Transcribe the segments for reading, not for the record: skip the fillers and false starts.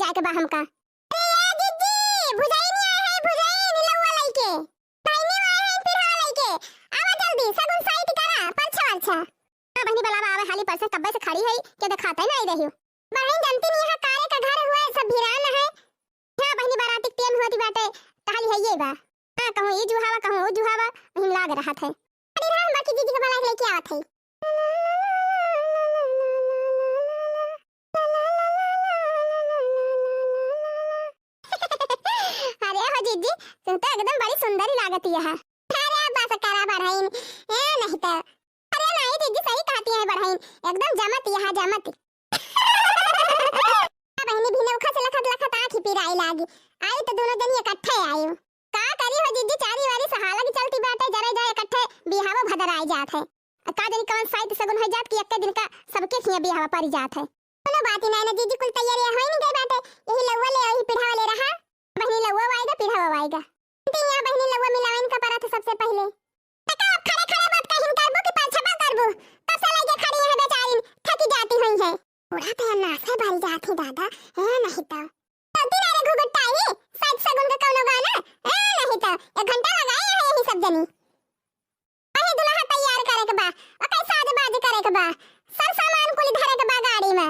जाके बा हमका। अरे जीजी भुजाई नहीं आए है, भुजाई नीलवा लइके भाईनी आए हैं फिर हा लइके आवा जल्दी सगुन साइड करा परछा अच्छा। हां बहनी बलावा आवे हाली पर से कब्बे से खड़ी है के दिखाता नहीं रही हो। बहन जानती नहीं यहां कारे का घर हुआ सब भिरान है। हां बहनी बाराती टेम होती बाटे ताली है ये बा। हां कहूं ई जुहावा कहूं ओ जुहावा बहन लाग रहा था। अरे राम बाकी जीजी के भला लेके आवत है। जीजी तुम तो एकदम बड़ी सुंदर ही लागती है। अरे बस करा बढ़ाइन ए नहीं तो अरे नहीं जीजी सही कहती है बढ़ाइन एकदम जमती है जमती। बहनी भी नौखा से लखत लखत आंख पिराई लागी आई तो दोनों जन इकट्ठे आए का करी हो जीजी चारी वारी सहाला की चलती बाटे जरे जाए इकट्ठे बिहावा भदर आई जात है का जनी कौन साइड सगुन हो जात कि एक दिन का सबके खिया बिहावा पड़ जात है। कोनो बात ही नहीं ना जीजी कुल तैयारी होई नहीं गई बाटे यही लव्वा ले वही पिढ़ावा ले रहा बहनी लव्वा आएगा पिढ़ावा आएगा तीन बहनी लव्वा मिलावन का परा था सबसे पहले तका आप खड़े खड़े मत कहीं करबो कि पाछा बा करबो तब से लगे खड़ी है बेचारी थकी जाती हुई है पूरा तो नासे भर जाती दादा है नहीं तो चलती रे घुघुट्टा ही साइड सगुन का कोनो गाना है नहीं तो 1 घंटा लगाए है यही सब जनी अहे दुल्हा तैयार करे के बा और कैसा आजबाजी करे के बा सब सामान कुल धरे के बा गाड़ी में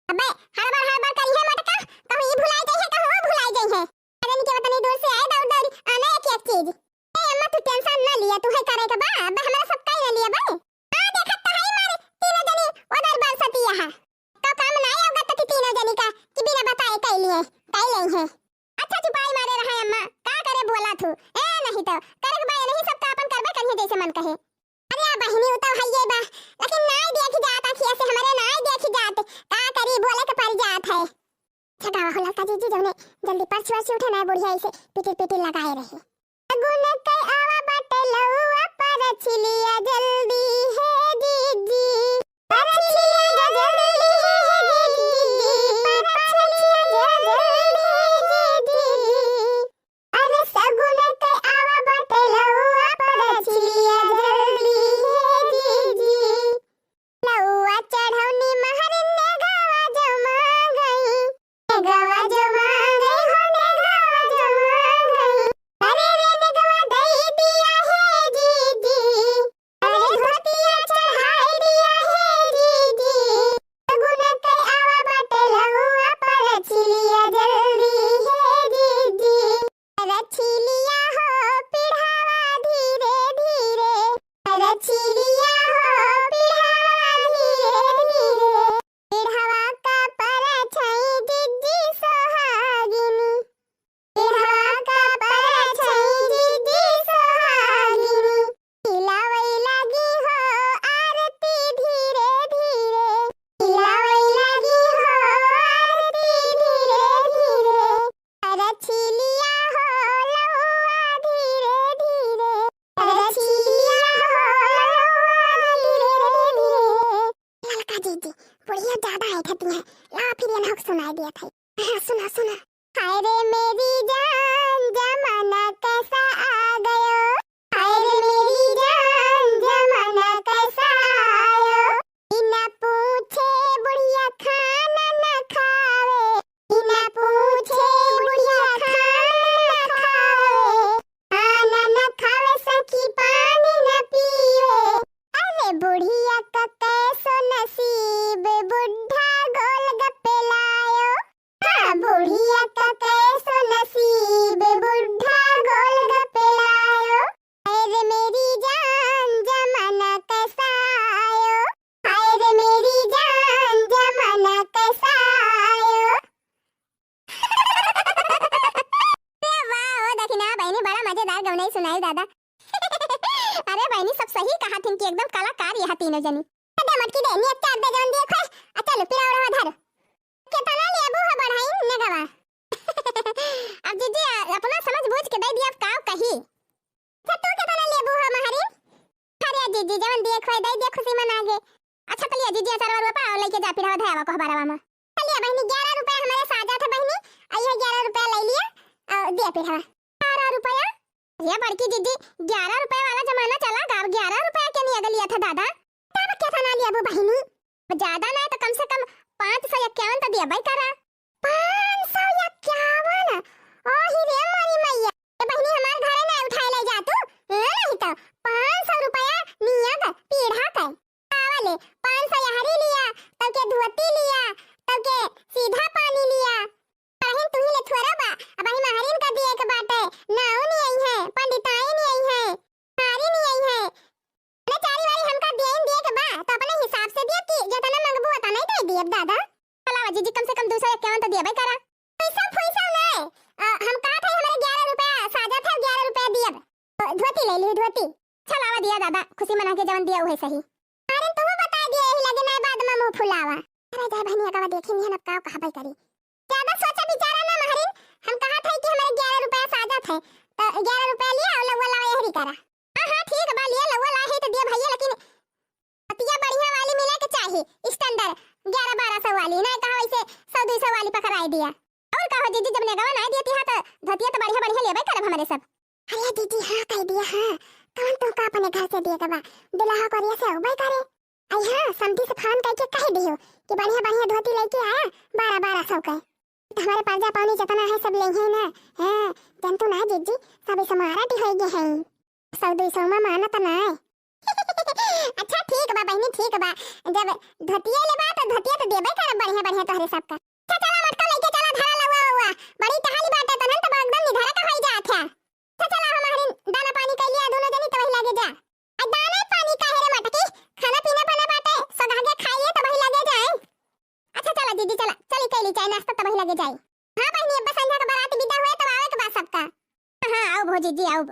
अबे हड़बड़ करी है मटका कहूं ई भुलाई जाई है कहूं वो भुलाई जाई है अरे के वतनी दूर से आए दौड़ दौड़ आना एक चीज ए अम्मा तू टेंशन ना लिया तू है करे के बा अब हमरा सब काई ना लिया भाई हां देखत तो है मारे तीनों जनी उधर बरसती है तो काम ना आएगा तो तीनों जनी का कि बिना बताए काई लिए काई नहीं है अच्छा छुपाई मारे रहा है अम्मा का करे बोला तू ए नहीं तो करे के बा नहीं सब का अपन करबे कन्हे जैसे मन कहे अरे आ बहनी तो है ये बा लेकिन ना देखी जात आखिया से हमारे ना देखी जात का करी बोले के पड़ जात है छका होला का जीजी जने जल्दी परछुआ से उठना है बुढ़िया इसे पिटी पिटी लगाए रहे गुन के आवा बटे लौआ पर छिलिया जल्दी है जीजी पर छिलिया जल्दी है जीजी पर छिलिया जल्दी है जीजी अरे सगुन के आवा बटे लौआ पर छिलिया जल्दी है जीजी लौआ चढ़ौनी महरन ने गावा जमा गई गवा जमा गई होने गवा जमा गई अरे रे ने गवा दई दिया है जीजी अरे धोतिया चढ़ाई दिया है जीजी सगुन के आवा बटे लहुआ पर छिलिया जल्दी है जीजी अरे छिलिया हो पिढ़ावा धीरे धीरे अरे छिलिया हो पिढ़ावा धीरे धीरे पिढ़ावा का परछाई जीजी सोहागिनी पिढ़ावा का परछाई जीजी सोहागिनी हिलावई लगी हो आरती धीरे धीरे हिलावई लगी हो आरती धीरे धीरे अरे छिलिया हो लहुआ धीरे धीरे अरे छिलिया हो लहुआ धीरे धीरे ललका जीजी बढ़िया ज्यादा है थे तुम्हें ला फिर ये नाक सुनाई दिया था हाँ, सुना सुना हाय रे मेरी जान जमाना कैसा आ गयो हाय रे मेरी जान जमाना कैसा आयो बिना पूछे बुढ़िया खाना न खावे बिना पूछे बुढ़िया खाना न खावे खाना न खावे सखी पानी न पीवे अरे बुढ़िया का कैसो नसीब बुढ़ा गोलगप्पे लायो हाँ बुढ़िया का कैसो नसीब बुढ़ा गोलगप्पे लायो हाय रे मेरी जान जमाना कैसा आयो हाय रे मेरी जान जमाना कैसा आयो वाह ओ दखिना बहनी बड़ा मजेदार गाना सुनाई दादा अरे बहनी सब सही कहा थी कि एकदम कलाकार यह तीनों जनी अरे मटकी दे नियत चार दे जन देखो अच्छा लो पिरावड़ा धर केतना लेबू है बढ़ाई ने गवा अब जीजी अपना समझ बूझ के दे दिया अब काव कही अच्छा तू केतना लेबू है महारी अरे जीजी जवन देखो दे दे खुशी मनागे अच्छा चलिए जीजी 4 रुपया और लेके जा पिरावा धावा को हमारा मामा चलिए बहनी 11 रुपया हमारे साजा था बहनी आइए 11 रुपया ले लिया और दिया पिरावा 12 रुपया ये बड़की जीजी 11 रुपए वाला जमाना चला गा 11 रुपए के नहीं अगल लिया था दादा तब क्या था ना लिया वो बहनी ज्यादा ना तो कम से कम 551 तो दिया भाई करा 500 से कम 251 तो दिया भाई करा। पैसा पैसा नहीं, हम कहा था हमारे 11 रुपया साजा था, 11 रुपया दिया। धोती ले ली धोती। चल आवा दिया दादा, खुशी मना के जवन दिया वही सही। अरे तुम बता दिए यही लगे ना बाद में मुंह फुलावा। अरे जाए बहनिया का देखे नहीं है ना का कहा भाई करी। ज्यादा सोचा विचारा ना महरीन, हम कहा था कि हमारे 11 रुपया साजा थे तो 11 रुपया लिया और लवा लावा यही करा। हां ठीक है बा लिया लवा ला है तो दिया भैया, लेकिन अतिया बढ़िया वाली मिले के चाहिए स्टैंडर्ड 11-1200 वाली ना, कहा वैसे 100-200 वाली पकड़ाई दिया। और कहो दीदी जब नेगवा नहीं दिया था तो धोतिया तो बढ़िया बढ़िया लेबे करब हमारे सब। अरे दीदी हां कह दिया हां, कौन तो का अपने घर से दिए कबा दिलाहा करिया से उबई करे। आई हां समधी से फोन करके कह दियो कि बढ़िया बढ़िया धोती लेके आया 12-1200 का। हमारे पर्जा पानी जितना है सब ले है ना। हां जंतु ना जीजी सब समारा टी हो गए हैं 100-200 में माना तो ना। अच्छा ठीक बा बहनी ठीक बा, जब धोतिया ले बा तो धोतिया तो देबे कर बढ़िया बढ़िया तोहरे सब का। अच्छा चला मटका लेके चला धरा लवा हुआ बड़ी टहाली बाटे तनन तो एकदम निधरा का होई जात है। अच्छा चला हमारी दाना पानी कर लिया दोनों जनी तो वही लगे जा। आ दाना पानी का है रे मटकी, खाना पीना बना बाटे सगा के खाइए तो वही लगे जाए। अच्छा चला दीदी चला चली कैली चाय नाश्ता तो वही लगे जाए। हां बहनी अब संध्या का बारात विदा हुए तब आवे के बाद सबका। हां आओ भौजी जी आओ।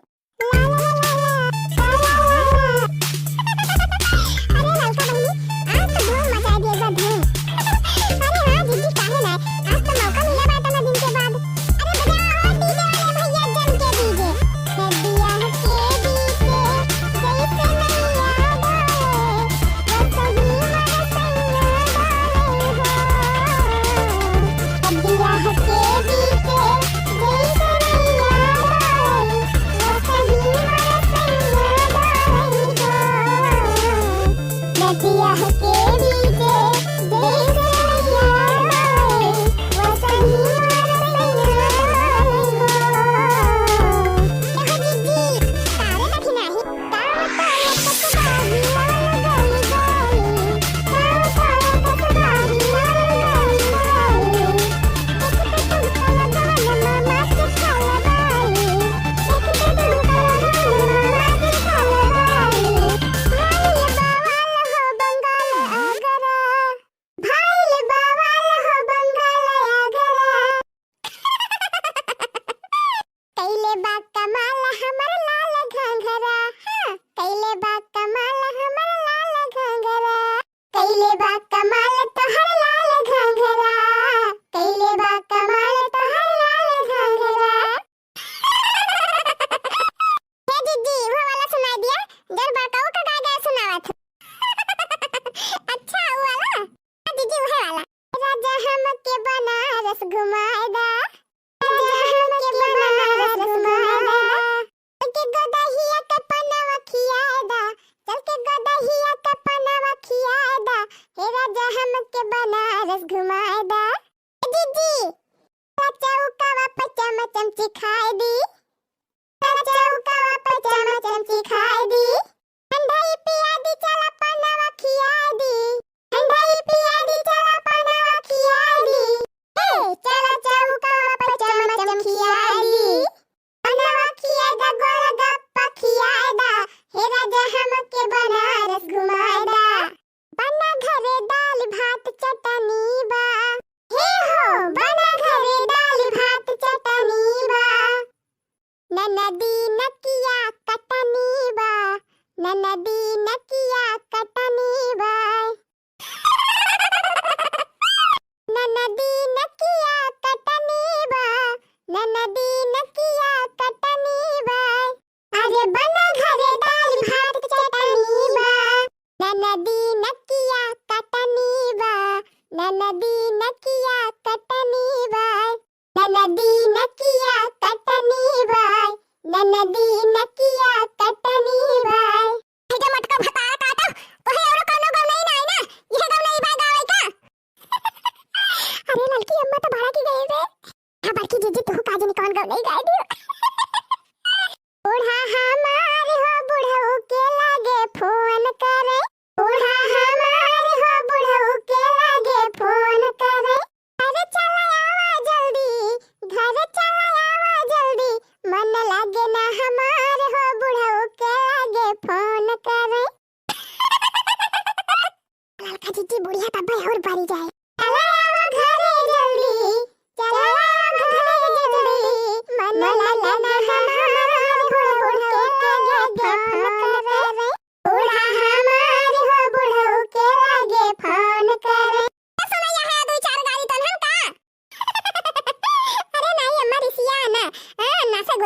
बुढ़िया तब और भरी जाए।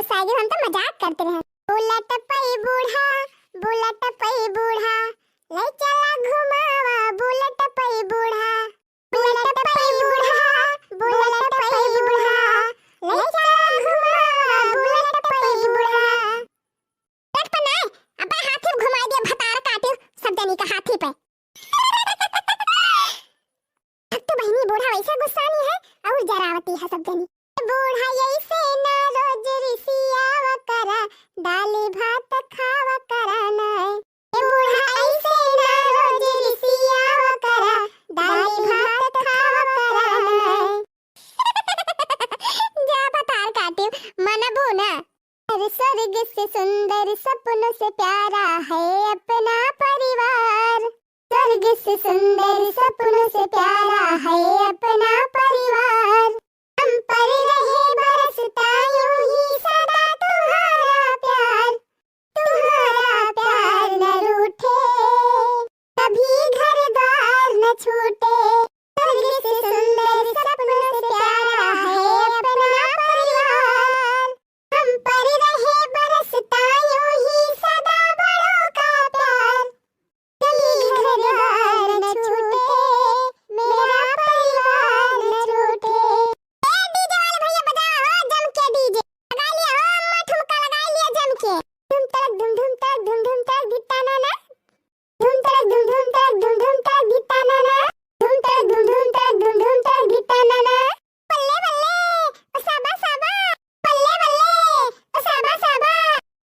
गुस्सा आएगी हम तो मजाक करते रहे। बुलेट पई बूढ़ा ले चला घुमावा बुलेट पई बूढ़ा ले चला घुमावा बुलेट पई बूढ़ा। बुलेट पर नहीं अबे हाथी घुमा दिया भतार काटे सब जनी का हाथी पे। अब तो बहनी बूढ़ा वैसे गुस्सा नहीं है और जरावती है सब जनी। बूढ़ा ऐसे ना रोज रिसियावा करा दाली भात खावा करा नहीं। बूढ़ा ऐसे ना रोज रिसियावा करा दाली भात खावा करा नहीं। जा भतार काटे मनबू ना। अरे स्वर्ग से सुंदर सपनों से प्यारा है अपना परिवार। स्वर्ग से सुंदर सपनों से प्यारा है अपना परिवार। हम पर रहे बरसता यूं ही सदा तुम्हारा प्यार न रूठे कभी घर द्वार न छूटे।